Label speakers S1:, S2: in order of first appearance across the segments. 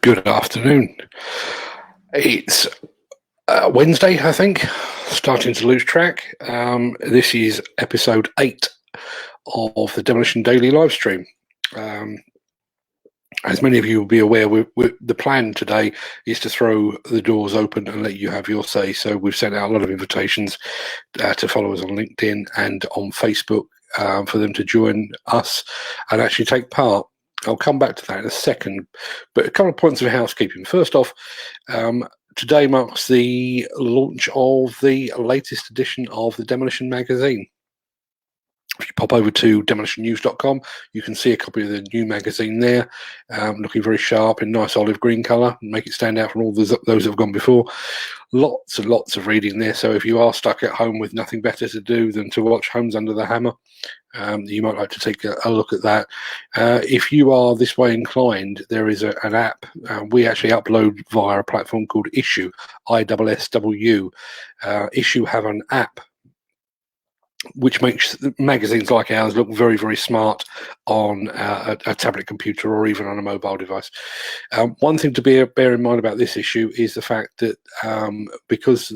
S1: Good afternoon. It's Wednesday, I think, starting to lose track. This is episode 8 of the Demolition Daily live stream. As many of you will be aware, the plan today is to throw the doors open and let you have your say. So we've sent out a lot of invitations to followers on LinkedIn and on Facebook for them to join us and actually take part. I'll come back to that in a second, but a couple of points of housekeeping. First off, today marks the launch of the latest edition of the Demolition magazine. If you pop over to demolitionnews.com, you can see a copy of the new magazine there, looking very sharp in nice olive green colour, make it stand out from all those that have gone before. Lots and lots of reading there, so if you are stuck at home with nothing better to do than to watch Homes Under the Hammer, you might like to take a look at that. If you are this way inclined, there is an app. We actually upload via a platform called Issue, ISSW. Issue have an app which makes magazines like ours look very, very smart on a tablet computer or even on a mobile device. One thing to bear in mind about this issue is the fact that because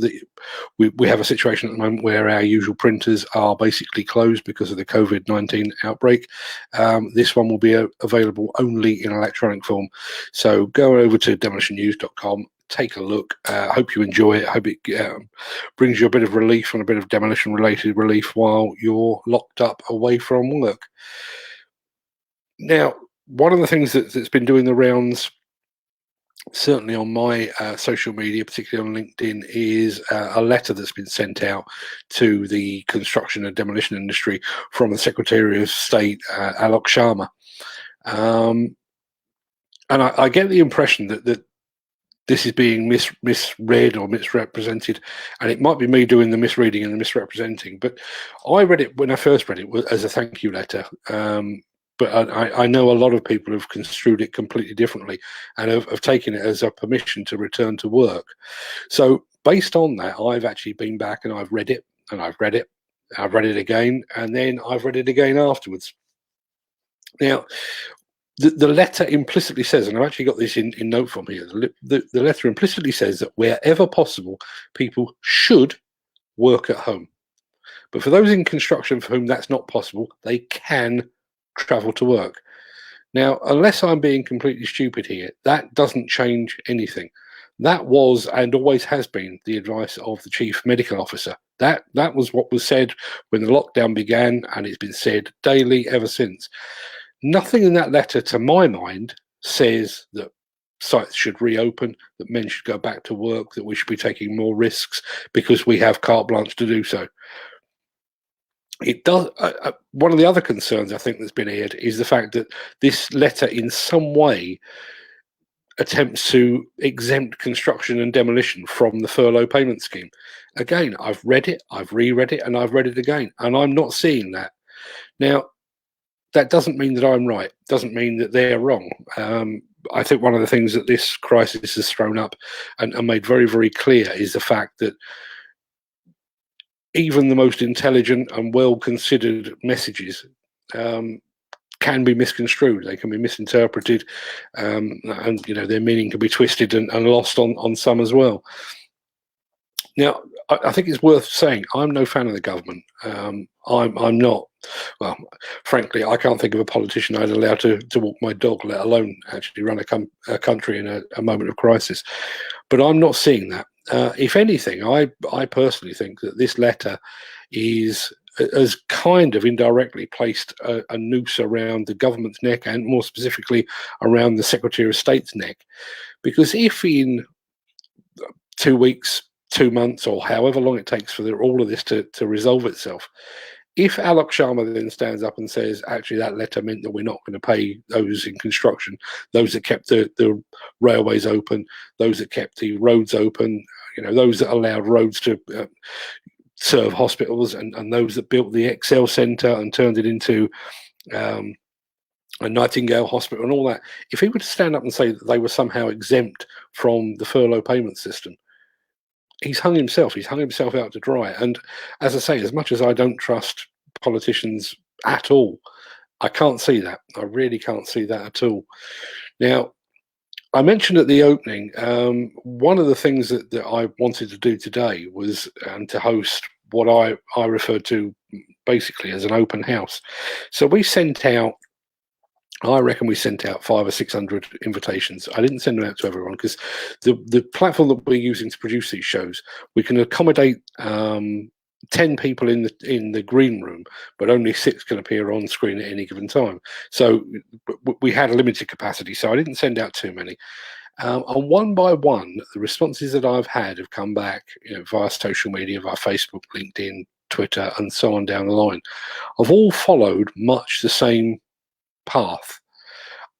S1: we have a situation at the moment where our usual printers are basically closed because of the COVID-19 outbreak, this one will be available only in electronic form. So go over to demolitionnews.com. Take a look. Hope you enjoy it. Hope it brings you a bit of relief and a bit of demolition-related relief while you're locked up away from work. Now, one of the things that's been doing the rounds, certainly on my social media, particularly on LinkedIn, is a letter that's been sent out to the construction and demolition industry from the Secretary of State, Alok Sharma. And I get the impression that this is being misread or misrepresented, and it might be me doing the misreading and the misrepresenting, but I read it when I first read it as a thank you letter, but I know a lot of people have construed it completely differently and have taken it as a permission to return to work. So based on that, I've actually been back and I've read it, and I've read it, I've read it again, and then I've read it again afterwards. Now, the letter implicitly says, and I've actually got this in note form here, the letter implicitly says that wherever possible, people should work at home. But for those in construction for whom that's not possible, they can travel to work. Now, unless I'm being completely stupid here, that doesn't change anything. That was and always has been the advice of the Chief Medical Officer. That was what was said when the lockdown began, and it's been said daily ever since. Nothing in that letter, to my mind, says that sites should reopen, that men should go back to work, that we should be taking more risks because we have carte blanche to do so. It does. One of the other concerns I think that's been aired is the fact that this letter in some way attempts to exempt construction and demolition from the furlough payment scheme. Again, I've read it, I've reread it, and I've read it again, and I'm not seeing that. Now, that doesn't mean that I'm right, doesn't mean that they're wrong. I think one of the things that this crisis has thrown up and made very, very clear is the fact that even the most intelligent and well-considered messages can be misconstrued. They can be misinterpreted, and their meaning can be twisted and lost on some as well. Now, I think it's worth saying I'm no fan of the government. I'm not. Well, frankly, I can't think of a politician I'd allow to walk my dog, let alone actually run a country in a moment of crisis. But I'm not seeing that. If anything, I personally think that this letter has kind of indirectly placed a noose around the government's neck, and more specifically around the Secretary of State's neck. Because if in 2 weeks, 2 months, or however long it takes for all of this to resolve itself, if Alok Sharma then stands up and says, actually, that letter meant that we're not going to pay those in construction, those that kept the railways open, those that kept the roads open, those that allowed roads to serve hospitals, and those that built the Excel Centre and turned it into a Nightingale Hospital and all that, if he were to stand up and say that they were somehow exempt from the furlough payment system, he's hung himself out to dry. And as I say, as much as I don't trust politicians at all, I can't see that. I really can't see that at all. Now, I mentioned at the opening, one of the things that I wanted to do today was to host what I refer to basically as an open house. So we sent out, I reckon we sent out 500 or 600 invitations. I didn't send them out to everyone because the platform that we're using to produce these shows, we can accommodate 10 people in the green room, but only 6 can appear on screen at any given time. So we had a limited capacity, so I didn't send out too many. And one by one, the responses that I've had have come back, via social media, via Facebook, LinkedIn, Twitter, and so on down the line, have all followed much the same path.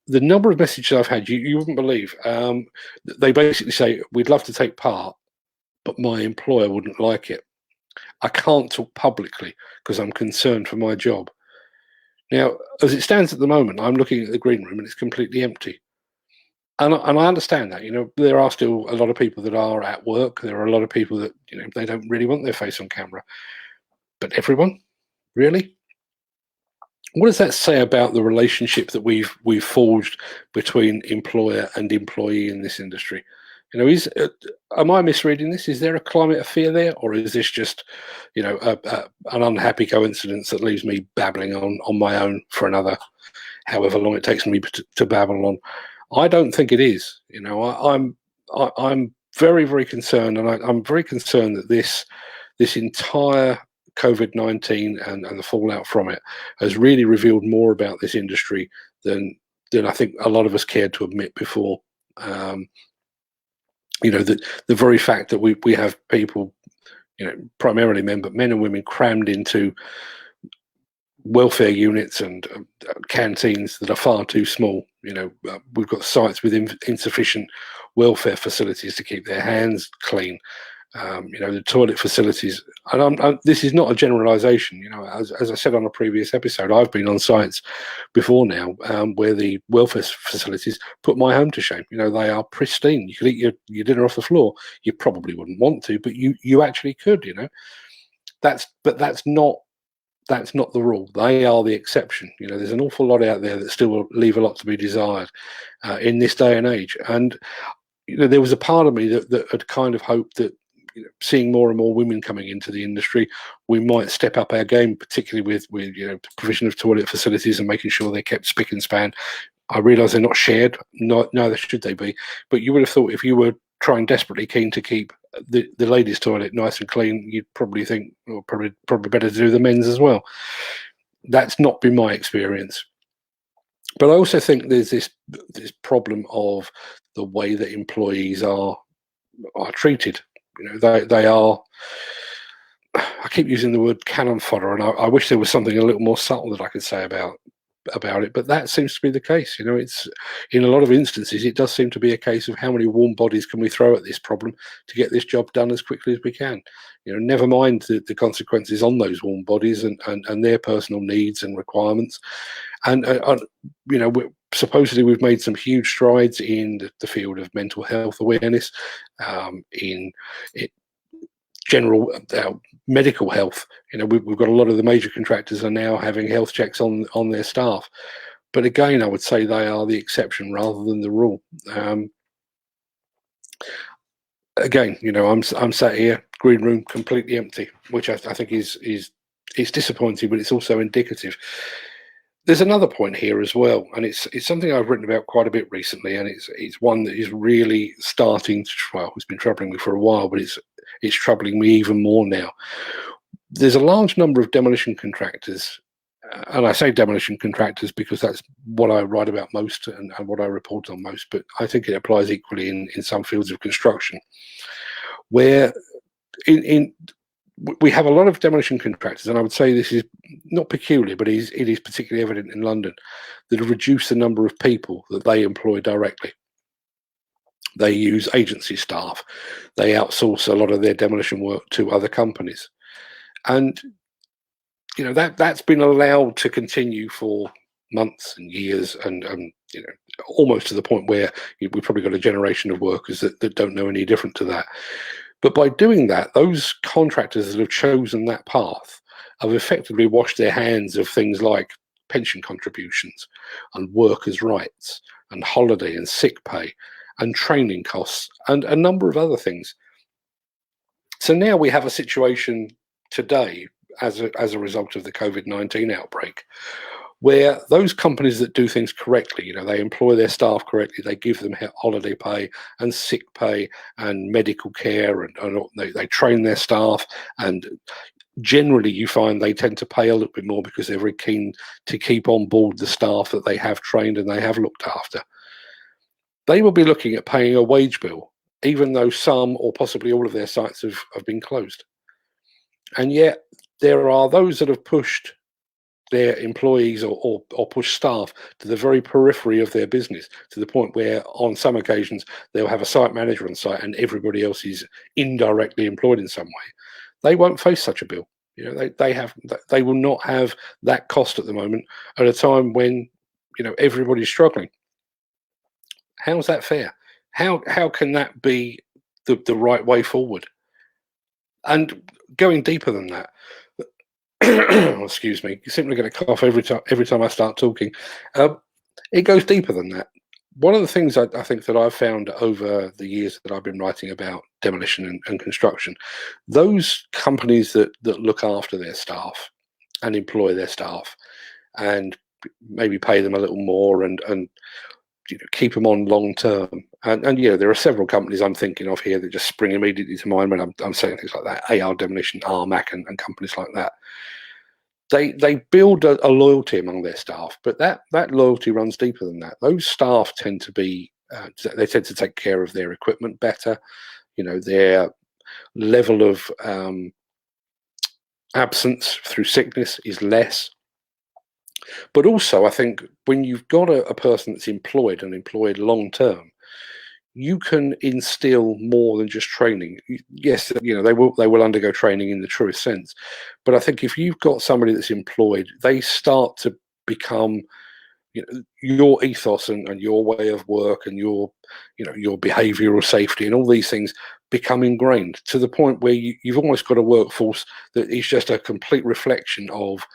S1: The number of messages I've had, you wouldn't believe. They basically say, we'd love to take part, but my employer wouldn't like it. I can't talk publicly because I'm concerned for my job. Now, as it stands at the moment, I'm looking at the green room and it's completely empty. And I understand that, there are still a lot of people that are at work. There are a lot of people that, they don't really want their face on camera. But everyone? Really? What does that say about the relationship that we've forged between employer and employee in this industry? Am I misreading this? Is there a climate of fear there, or is this just, an unhappy coincidence that leaves me babbling on my own for another however long it takes me to babble on? I don't think it is. I'm very, very concerned, and I'm very concerned that this entire COVID-19 and the fallout from it has really revealed more about this industry than I think a lot of us cared to admit before. The very fact that we have people, primarily men, but men and women crammed into welfare units and canteens that are far too small. We've got sites with insufficient welfare facilities to keep their hands clean. The toilet facilities, and this is not a generalization. As I said on a previous episode, I've been on sites before now where the welfare facilities put my home to shame. They are pristine. You could eat your dinner off the floor. You probably wouldn't want to, but you actually could. That's not the rule. They are the exception. There's an awful lot out there that still leave a lot to be desired in this day and age. And there was a part of me that had kind of hoped that, seeing more and more women coming into the industry, we might step up our game, particularly with provision of toilet facilities and making sure they're kept spick and span. I realise they're not shared, neither should they be. But you would have thought if you were trying desperately keen to keep the ladies' toilet nice and clean, you'd probably think, well, probably better to do the men's as well. That's not been my experience. But I also think there's this problem of the way that employees are treated. They are, I keep using the word cannon fodder, and I wish there was something a little more subtle that I could say about it, but that seems to be the case. It's, in a lot of instances, it does seem to be a case of how many warm bodies can we throw at this problem to get this job done as quickly as we can. Never mind the consequences on those warm bodies and their personal needs and requirements. And supposedly we've made some huge strides in the field of mental health awareness, in general medical health. We've got a lot of the major contractors are now having health checks on their staff, but again, I would say they are the exception rather than the rule. Again, I'm sat here, green room completely empty, which I think is disappointing, but it's also indicative. There's another point here as well, and it's something I've written about quite a bit recently, and it's one that is really starting to, well, it's been troubling me for a while, but it's troubling me even more now. There's a large number of demolition contractors, and I say demolition contractors because that's what I write about most and what I report on most, but I think it applies equally in some fields of construction, where we have a lot of demolition contractors, and I would say this is not peculiar, but it is particularly evident in London, that have reduced the number of people that they employ directly. They use agency staff. They outsource a lot of their demolition work to other companies. And, that's been allowed to continue for months and years and almost to the point where we've probably got a generation of workers that don't know any different to that. But by doing that, those contractors that have chosen that path have effectively washed their hands of things like pension contributions and workers' rights and holiday and sick pay and training costs and a number of other things. So now we have a situation today as a result of the COVID-19 outbreak, where those companies that do things correctly, you know, they employ their staff correctly, they give them holiday pay and sick pay and medical care, and they train their staff, and generally you find they tend to pay a little bit more because they're very keen to keep on board the staff that they have trained and they have looked after. They will be looking at paying a wage bill, even though some or possibly all of their sites have been closed. And yet there are those that have pushed their employees or push staff to the very periphery of their business, to the point where on some occasions they'll have a site manager on site and everybody else is indirectly employed in some way. They won't face such a bill. You know, they will not have that cost at the moment at a time when, you know, everybody's struggling. How's that fair? How can that be the right way forward? And going deeper than that, excuse me, you're simply going to cough every time I start talking. It goes deeper than that. One of the things I think that I've found over the years that I've been writing about demolition and construction, those companies that look after their staff and employ their staff and maybe pay them a little more and you know, keep them on long term. And you know, there are several companies I'm thinking of here that just spring immediately to mind when I'm saying things like that. AR Demolition, RMAC, and companies like that. They build a loyalty among their staff, but that loyalty runs deeper than that. Those staff tend to be they tend to take care of their equipment better. You know, their level of absence through sickness is less. But also, I think when you've got a person that's employed and employed long term, you can instill more than just training. Yes, you know, they will undergo training in the truest sense, but I think if you've got somebody that's employed, they start to become, you know, your ethos and your way of work and your, you know, your behavioural safety and all these things become ingrained to the point where you've almost got a workforce that is just a complete reflection of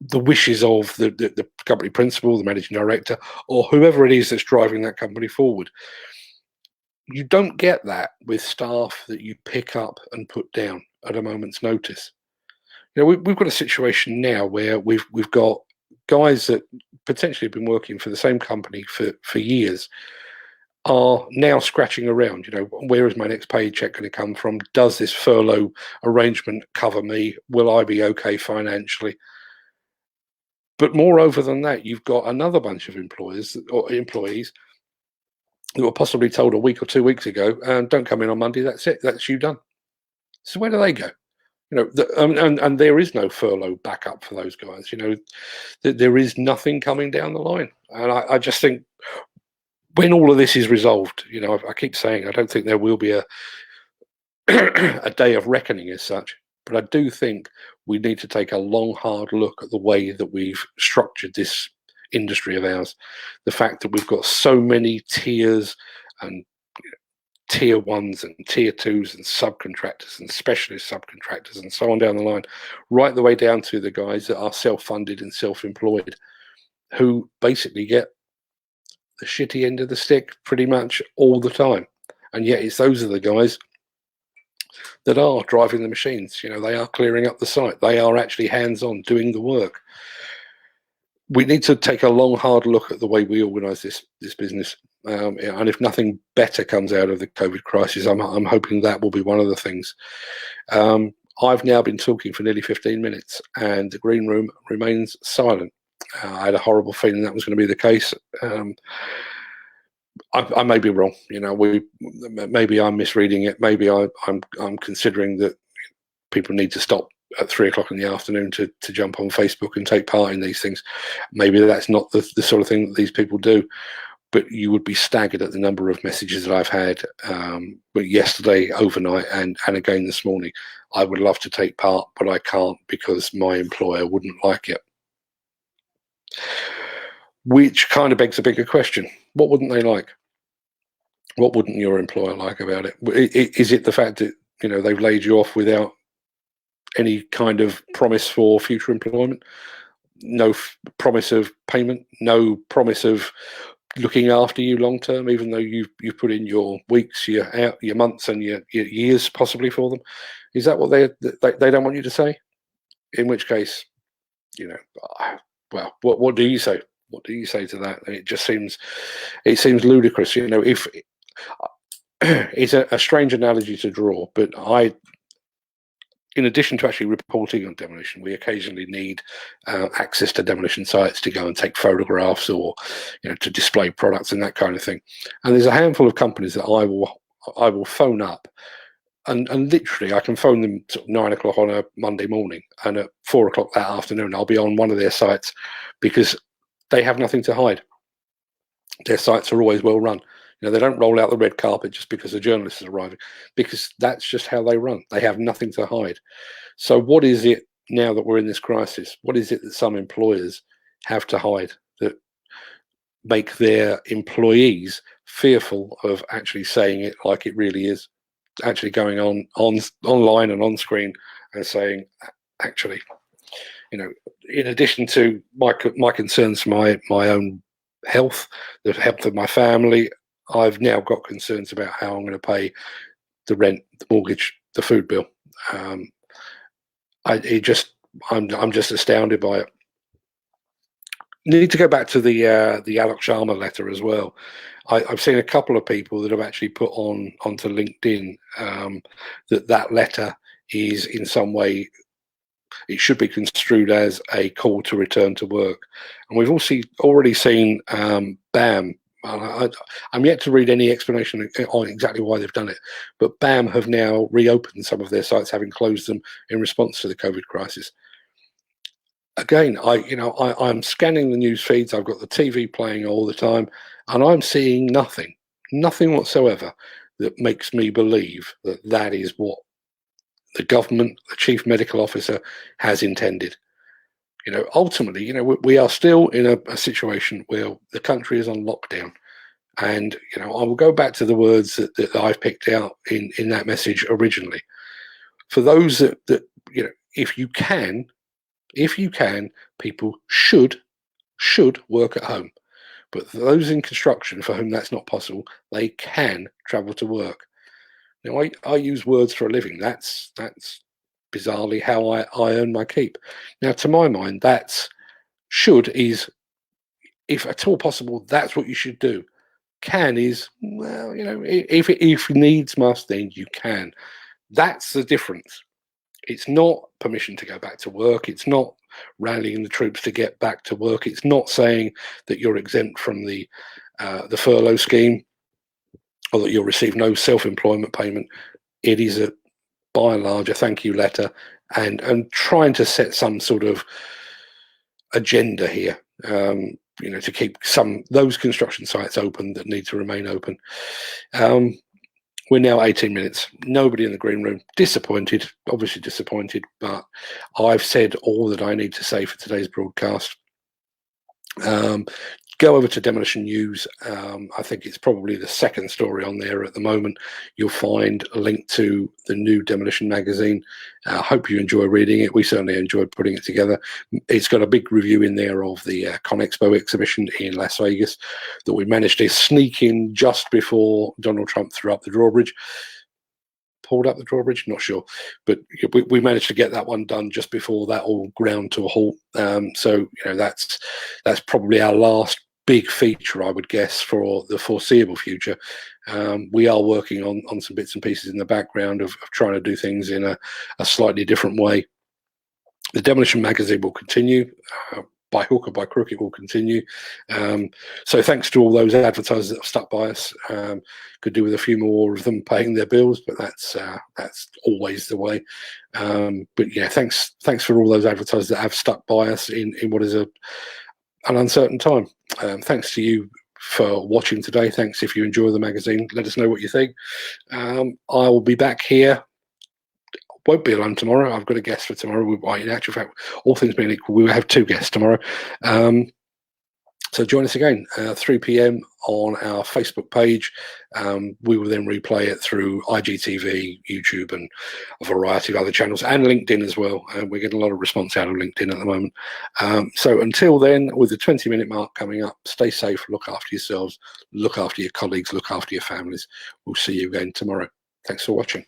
S1: the wishes of the company principal, the managing director, or whoever it is that's driving that company forward. You don't get that with staff that you pick up and put down at a moment's notice. You know, we've got a situation now where we've got guys that potentially have been working for the same company for years are now scratching around. You know, where is my next paycheck going to come from? Does this furlough arrangement cover me? Will I be okay financially? But moreover than that, you've got another bunch of employees who were possibly told a week or 2 weeks ago, don't come in on Monday, that's it, that's you done. So where do they go? You know, and there is no furlough backup for those guys. You know, there is nothing coming down the line. And I just think when all of this is resolved, you know, I keep saying I don't think there will be a a day of reckoning as such, but I do think we need to take a long, hard look at the way that we've structured this industry of ours. The fact that we've got so many tiers and tier ones and tier twos and subcontractors and specialist subcontractors and so on down the line, right the way down to the guys that are self-funded and self-employed, who basically get the shitty end of the stick pretty much all the time. And yet it's those are the guys that are driving the machines. You know, they are clearing up the site. They are actually hands-on doing the work. We need to take a long, hard look at the way we organise this business. And if nothing better comes out of the COVID crisis, I'm hoping that will be one of the things. I've now been talking for nearly 15 minutes and the green room remains silent. I had a horrible feeling that was going to be the case. I may be wrong. You know, maybe I'm misreading it. Maybe I'm considering that people need to stop at 3 o'clock in the afternoon to jump on Facebook and take part in these things. Maybe that's not the sort of thing that these people do. But you would be staggered at the number of messages that I've had yesterday, overnight, and again this morning. I would love to take part, but I can't because my employer wouldn't like it. Which kind of begs a bigger question. What wouldn't they like? What wouldn't your employer like about it? Is it the fact that, you know, they've laid you off without any kind of promise for future employment? No promise of payment? No promise of looking after you long term, even though you've put in your weeks, your months, and your years possibly for them? Is that what they don't want you to say? In which case, well, what do you say? What do you say to that? It just seems ludicrous. If it's a strange analogy to draw, but in addition to actually reporting on demolition, we occasionally need access to demolition sites to go and take photographs, or to display products and that kind of thing. And there's a handful of companies that I will phone up, and literally I can phone them sort of 9 o'clock on a Monday morning, and at 4 o'clock that afternoon I'll be on one of their sites, because they have nothing to hide. Their sites are always well run. They don't roll out the red carpet just because a journalist is arriving, because that's just how they run. They have nothing to hide. So what is it now that we're in this crisis? What is it that some employers have to hide that make their employees fearful of actually saying it like it really is? Actually going online and on screen and saying, actually, in addition to my concerns for my own health, the health of my family, I've now got concerns about how I'm going to pay the rent, the mortgage, the food bill. I'm just astounded by it. Need to go back to the Alok Sharma letter as well. I've seen a couple of people that have actually put onto LinkedIn that letter is in some way, it should be construed as a call to return to work. And we've also already seen BAM. I'm yet to read any explanation on exactly why they've done it, but BAM have now reopened some of their sites, having closed them in response to the COVID crisis. Again, I'm scanning the news feeds. I've got the TV playing all the time, and I'm seeing nothing whatsoever that makes me believe that is what the government, the chief medical officer, has intended. Ultimately, we are still in a situation where the country is on lockdown. And, I will go back to the words that I've picked out in that message originally. For those that if you can, people should work at home. But for those in construction for whom that's not possible, they can travel to work. Now, I use words for a living. That's bizarrely how I earn my keep. Now, to my mind, should is, if at all possible, that's what you should do. Can is, well, if needs must, then you can. That's the difference. It's not permission to go back to work. It's not rallying the troops to get back to work. It's not saying that you're exempt from the furlough scheme, or that you'll receive no self-employment payment. It is by and large a thank you letter, and trying to set some sort of agenda here, to keep those construction sites open that need to remain open. We're now 18 minutes. Nobody in the green room. Obviously disappointed, but I've said all that I need to say for today's broadcast. Go over to Demolition News. I think it's probably the second story on there at the moment. You'll find a link to the new Demolition magazine. I hope you enjoy reading it. We certainly enjoyed putting it together. It's got a big review in there of the ConExpo exhibition in Las Vegas that we managed to sneak in just before Donald Trump pulled up the drawbridge, not sure, but we managed to get that one done just before that all ground to a halt. So that's probably our last big feature, I would guess, for the foreseeable future. We are working on some bits and pieces in the background of trying to do things in a slightly different way. The Demolition magazine will continue. By hook or by crook, it will continue. So thanks to all those advertisers that have stuck by us. Could do with a few more of them paying their bills, but that's always the way. But yeah, thanks for all those advertisers that have stuck by us in what is an uncertain time. Thanks to you for watching today. Thanks if you enjoy the magazine. Let us know what you think. I will be back here. Won't be alone tomorrow. I've got a guest for tomorrow. In actual fact, all things being equal, we will have two guests tomorrow. So join us again, 3 p.m. on our Facebook page. We will then replay it through IGTV, YouTube, and a variety of other channels, and LinkedIn as well. We're getting a lot of response out of LinkedIn at the moment. So until then, with the 20-minute mark coming up, stay safe, look after yourselves, look after your colleagues, look after your families. We'll see you again tomorrow. Thanks for watching.